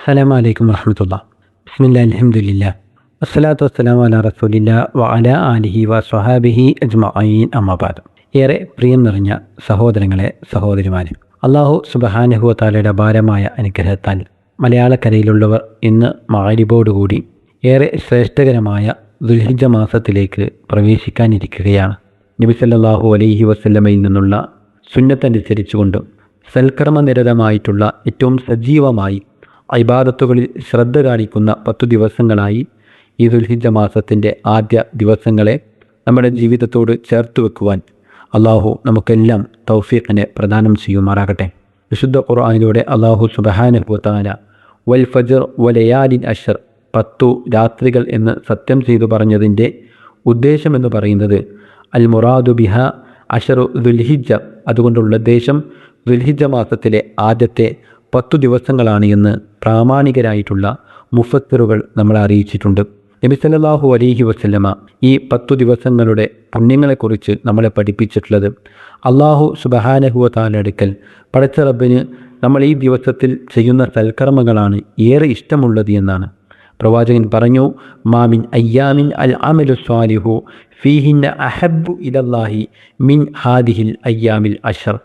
അസ്സലാമു അലൈക്കും വറഹ്മത്തുള്ളാഹി. ബിസ്മില്ലാഹിൽ അൽഹംദുലില്ലാ വസ്സലാത്തു വസ്സലാമു അലാ റസൂലില്ലാ വഅലാ ആലിഹി വസ്വഹാബിഹി അജ്മഈൻ അമ്മാ ബഅദ്. ഏറെ പ്രിയം നിറഞ്ഞ സഹോദരങ്ങളെ, സഹോദരിമാരെ, അല്ലാഹു സുബ്ഹാനഹു വ തആലയുടെ അപാരമായ അനുഗ്രഹത്താൽ മലയാളക്കരയിലുള്ളവർ ഇന്ന് മഗ്‌രിബോടുകൂടി ഏറെ ശ്രേഷ്ഠകരമായ ദുൽഹിജ്ജ മാസത്തിലേക്ക് പ്രവേശിക്കാനിരിക്കുകയാണ്. നബി സല്ലല്ലാഹു അലൈഹി വസല്ലമയിൽ നിന്നുള്ള സുന്നത്തനുസരിച്ചുകൊണ്ട് സൽക്കർമ്മനിരതമായിട്ടുള്ള ഏറ്റവും സജീവമായി ഇബാദത്തുകളിൽ ശ്രദ്ധ കാണിക്കുന്ന 10 ദിവസങ്ങളായി ഈ ദുൽഹിജ്ജ മാസത്തിൻ്റെ ആദ്യ ദിവസങ്ങളെ നമ്മുടെ ജീവിതത്തോട് ചേർത്ത് വെക്കുവാൻ അള്ളാഹു നമുക്കെല്ലാം തൗഫീഖിനെ പ്രദാനം ചെയ്യുമാറാകട്ടെ. വിശുദ്ധ ഖുർആനിലൂടെ അള്ളാഹു സുബ്ഹാനഹു വ തആല വൽ ഫജ്ർ വലയാലിൻ അശ്ർ 10 രാത്രികൾ എന്ന് സത്യം ചെയ്തു പറഞ്ഞതിൻ്റെ ഉദ്ദേശമെന്ന് പറയുന്നത് അൽ മുറാദു ബിഹ അഷറു ദുൽഹിജ്ജ, അതുകൊണ്ടുള്ള ഉദ്ദേശം ദുൽഹിജ്ജ മാസത്തിലെ ആദ്യത്തെ 10 ദിവസങ്ങളാണ് എന്ന് പ്രാമാണികരായിട്ടുള്ള മുഫസ്സിറുകൾ നമ്മളെ അറിയിച്ചിട്ടുണ്ട്. നബി സല്ലല്ലാഹു അലൈഹി വസല്ലമ ഈ 10 ദിവസങ്ങളുടെ പുണ്യങ്ങളെക്കുറിച്ച് നമ്മളെ പഠിപ്പിച്ചിട്ടുള്ളത് അള്ളാഹു സുബ്ഹാനഹു വ തആല അടുക്കൽ പടച്ച റബ്ബിന് നമ്മൾ ഈ ദിവസത്തിൽ ചെയ്യുന്ന സൽക്കർമ്മങ്ങളാണ് ഏറെ ഇഷ്ടമുള്ളത് എന്നാണ്. പ്രവാചകൻ പറഞ്ഞു, മാമിൻ അയ്യാമിൻ അൽ അമലു സ്വാലിഹു ഫീഹിന്ന അഹബ്ബു ഇലല്ലാഹി മിൻ ഹാദിഹിൽ അയ്യാമിൽ അഷർ.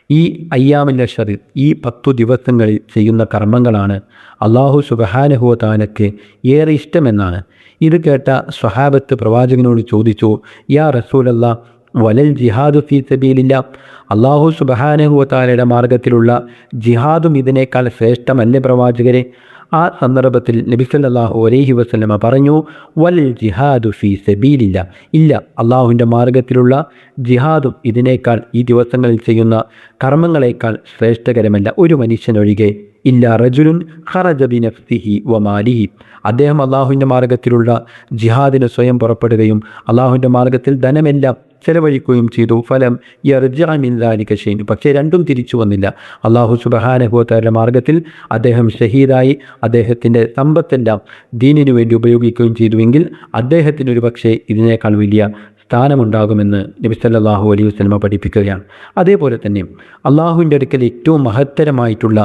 ഈ അയ്യാമിൽ അഷറിൽ ഈ 10 ദിവസങ്ങളിൽ ചെയ്യുന്ന കർമ്മങ്ങളാണ് അള്ളാഹു സുബ്ഹാനഹു വ തആലയ്ക്ക് ഏറെ ഇഷ്ടമെന്നാണ്. ഇത് കേട്ട സ്വഹാബത്ത് പ്രവാചകനോട് ചോദിച്ചു, യാ റസൂലല്ലാ വലൽ ജിഹാദു ഫീ സബീലില്ലാ, അള്ളാഹു സുബ്ഹാനഹു വ തആലയുടെ മാർഗത്തിലുള്ള ജിഹാദും ഇതിനേക്കാൾ ശ്രേഷ്ഠമല്ലേ പ്രവാചകരെ? ആ സന്ദർഭത്തിൽ നബി സല്ലല്ലാഹു അലൈഹി വസല്ലമ പറഞ്ഞു, വൽ ജിഹാദു ഫീ സബീലില്ലാ, ഇല്ല, അള്ളാഹുവിൻ്റെ മാർഗത്തിലുള്ള ജിഹാദും ഇതിനേക്കാൾ, ഈ ദിവസങ്ങളിൽ ചെയ്യുന്ന കർമ്മങ്ങളേക്കാൾ ശ്രേഷ്ഠകരമല്ല ഒരു മനുഷ്യനൊഴികെ. ഇല്ല റജുലുൻ ഖറജ ബിനഫ്സിഹി വമാലിഹി, അദ്ദേഹം അള്ളാഹുവിൻ്റെ മാർഗത്തിലുള്ള ജിഹാദിന് സ്വയം പുറപ്പെടുകയും അള്ളാഹുവിൻ്റെ മാർഗത്തിൽ ധനമെല്ലാം ചെലവഴിക്കുകയും ചെയ്തു. ഫലം യർജിഅ മിൻ ദാലിക ഷൈഅൻ, പക്ഷേ രണ്ടും തിരിച്ചു വന്നില്ല. അള്ളാഹു സുബ്ഹാനഹു വ തആലയുടെ മാർഗത്തിൽ അദ്ദേഹം ഷഹീദായി അദ്ദേഹത്തിൻ്റെ സമ്പത്തെല്ലാം ദീനിനു വേണ്ടി ഉപയോഗിക്കുകയും ചെയ്തുവെങ്കിൽ അദ്ദേഹത്തിന് ഒരു പക്ഷേ ഇതിനേക്കാൾ വലിയ സ്ഥാനമുണ്ടാകുമെന്ന് നബി സല്ലല്ലാഹു അലൈഹി വസല്ലമ പഠിപ്പിക്കുകയാണ്. അതേപോലെ തന്നെ അള്ളാഹുവിൻ്റെ അടുക്കൽ ഏറ്റവും മഹത്തരമായിട്ടുള്ള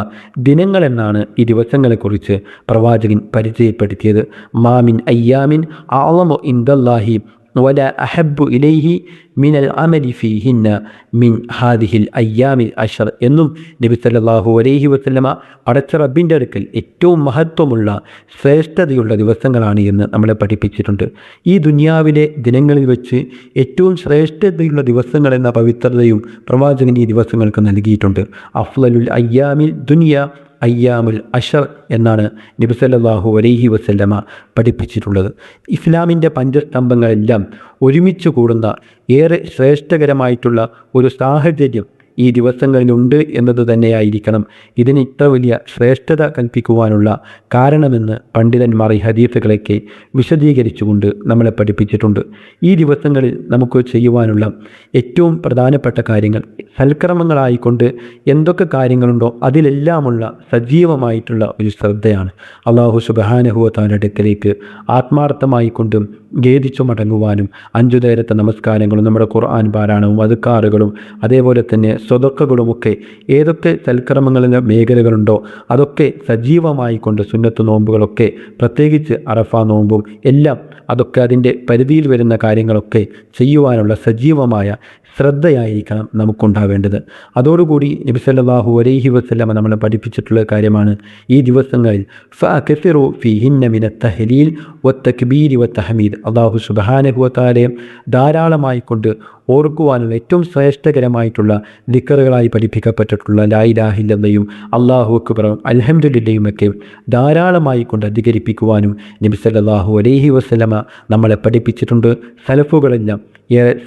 ദിനങ്ങളെന്നാണ് ഈ ദിവസങ്ങളെക്കുറിച്ച് പ്രവാചകൻ പരിചയപ്പെടുത്തിയത്. മാമിൻ അയ്യാമിൻ അഅ്ളമു ഇൻദല്ലാഹി വല അഹബ്ബു ഇലൈഹി മിനൽ അമലി ഫീഹിന്ന മിൻ ഹാദിഹിൽ അയ്യാമിൽ അഷർ എന്നും നബി സല്ലല്ലാഹു അലൈഹി വസല്ലമ പടച്ച റബ്ബിൻ്റെ അടുക്കൽ ഏറ്റവും മഹത്വമുള്ള ശ്രേഷ്ഠതയുള്ള ദിവസങ്ങളാണ് എന്ന് നമ്മളെ പഠിപ്പിച്ചിട്ടുണ്ട്. ഈ ദുനിയാവിലെ ദിനങ്ങളിൽ വെച്ച് ഏറ്റവും ശ്രേഷ്ഠതയുള്ള ദിവസങ്ങളെന്ന പവിത്രതയും പ്രവാചകൻ ഈ ദിവസങ്ങൾക്ക് നൽകിയിട്ടുണ്ട്. അഫ്ളലുൽ അയ്യാമിൽ ദുനിയ അയ്യാമുൽ അഷർ എന്നാണ് നബി സല്ലല്ലാഹു അലൈഹി വസല്ലമ പഠിപ്പിച്ചിട്ടുള്ളത്. ഇസ്ലാമിൻ്റെ പഞ്ചസ്തംഭങ്ങളെല്ലാം ഒരുമിച്ച് കൂടുന്ന ഏറെ ശ്രേഷ്ഠകരമായിട്ടുള്ള ഒരു സാഹചര്യം ഈ ദിവസങ്ങളിലുണ്ട് എന്നത് തന്നെയായിരിക്കണം ഇതിന് ഇത്ര വലിയ ശ്രേഷ്ഠത കൽപ്പിക്കുവാനുള്ള കാരണമെന്ന് പണ്ഡിതന്മാർ ഈ ഹദീസുകളൊക്കെ വിശദീകരിച്ചുകൊണ്ട് നമ്മളെ പഠിപ്പിച്ചിട്ടുണ്ട്. ഈ ദിവസങ്ങളിൽ നമുക്ക് ചെയ്യുവാനുള്ള ഏറ്റവും പ്രധാനപ്പെട്ട കാര്യങ്ങൾ സൽക്കർമ്മങ്ങളായിക്കൊണ്ട് എന്തൊക്കെ കാര്യങ്ങളുണ്ടോ അതിലെല്ലാമുള്ള സജീവമായിട്ടുള്ള ഒരു ശ്രദ്ധയാണ്. അള്ളാഹു സുബ്ഹാനഹു വ തആലയുടെ അടുക്കലേക്ക് ആത്മാർത്ഥമായിക്കൊണ്ട് ഖേദിച്ചു മടങ്ങുവാനും 5 നേരത്തെ നമസ്കാരങ്ങളും നമ്മുടെ ഖുർആൻ പാരായണവും അദ്കാറുകളും അതേപോലെ തന്നെ സ്വതക്കകളുമൊക്കെ ഏതൊക്കെ സൽക്കർമ്മങ്ങളിലെ മേഖലകളുണ്ടോ അതൊക്കെ സജീവമായിക്കൊണ്ട് സുന്നത്ത് നോമ്പുകളൊക്കെ പ്രത്യേകിച്ച് അറഫ നോമ്പും എല്ലാം അതൊക്കെ അതിൻ്റെ പരിധിയിൽ വരുന്ന കാര്യങ്ങളൊക്കെ ചെയ്യുവാനുള്ള സജീവമായ ശ്രദ്ധയായിരിക്കണം നമുക്കുണ്ടാവേണ്ടത്. അതോടുകൂടി നബി സല്ലല്ലാഹു അലൈഹി വസല്ലമ നമ്മളെ പഠിപ്പിച്ചിട്ടുള്ള കാര്യമാണ് ഈ ദിവസങ്ങളിൽ ഫഅക്സിറു ഫീഹിന്ന മിനത്ത് തഹ്ലീൽ വത്തക്ബീരി വത്തഹ്മീദ്, അല്ലാഹു സുബ്ഹാനഹു വ തആലയെ ധാരാളമായിക്കൊണ്ട് ഓർക്കുവാനുള്ള ഏറ്റവും ശ്രേഷ്ഠകരമായിട്ടുള്ള ദിക്റുകളായി പഠിപ്പിക്കപ്പെട്ടിട്ടുള്ള ലാ ഇലാഹ ഇല്ലല്ലയും അല്ലാഹു അക്ബറും അൽഹംദുലില്ലയും ഒക്കെ ധാരാളമായി കൊണ്ട് അധികരിപ്പിക്കുവാനും നബി സല്ലല്ലാഹു അലൈഹി വസല്ലമ നമ്മളെ പഠിപ്പിച്ചിട്ടുണ്ട്. സലഫുകളെല്ലാം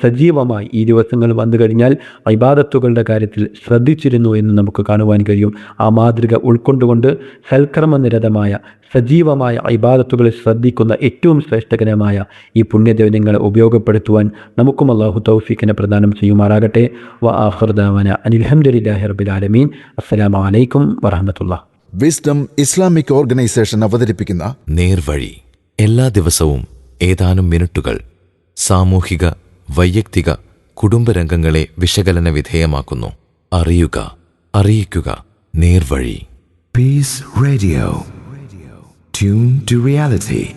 സജീവമായി ഈ ദിവസങ്ങൾ വന്നു കഴിഞ്ഞാൽ ഇബാദത്തുകളുടെ കാര്യത്തിൽ ശ്രദ്ധിച്ചിരുന്നു എന്ന് നമുക്ക് കാണുവാൻ കഴിയും. ആ മാതൃക ഉൾക്കൊണ്ടുകൊണ്ട് സൽക്കർമ്മനിരതമായ സജീവമായ ഇബാദത്തുകളിൽ ശ്രദ്ധിക്കുന്ന ഏറ്റവും ശ്രേഷ്ഠകരമായ ഈ പുണ്യദിനങ്ങളെ ഉപയോഗപ്പെടുത്തുവാൻ നമുക്കും അല്ലാഹു തൗഫീഖിനെ പ്രദാനം ചെയ്യുമാറാകട്ടെ. വ ആഖിറു ദഅവാന അനിൽ ഹംദുലില്ലാഹി റബ്ബിൽ ആലമീൻ. അസ്സലാമു അലൈക്കും വറഹ്മത്തുള്ളാഹി. വിസ്ഡം ഇസ്ലാമിക് ഓർഗനൈസേഷൻ അവതരിപ്പിക്കുന്ന നേർവഴി എല്ലാ ദിവസവും ഏതാനും മിനിറ്റുകൾ സാമൂഹിക, വൈയക്തിക, കുടുംബരംഗങ്ങളെ വിശകലന വിധേയമാക്കുന്നു. അറിയുക, അറിയിക്കുക, നേർവഴി. Peace Radio. Tune to reality.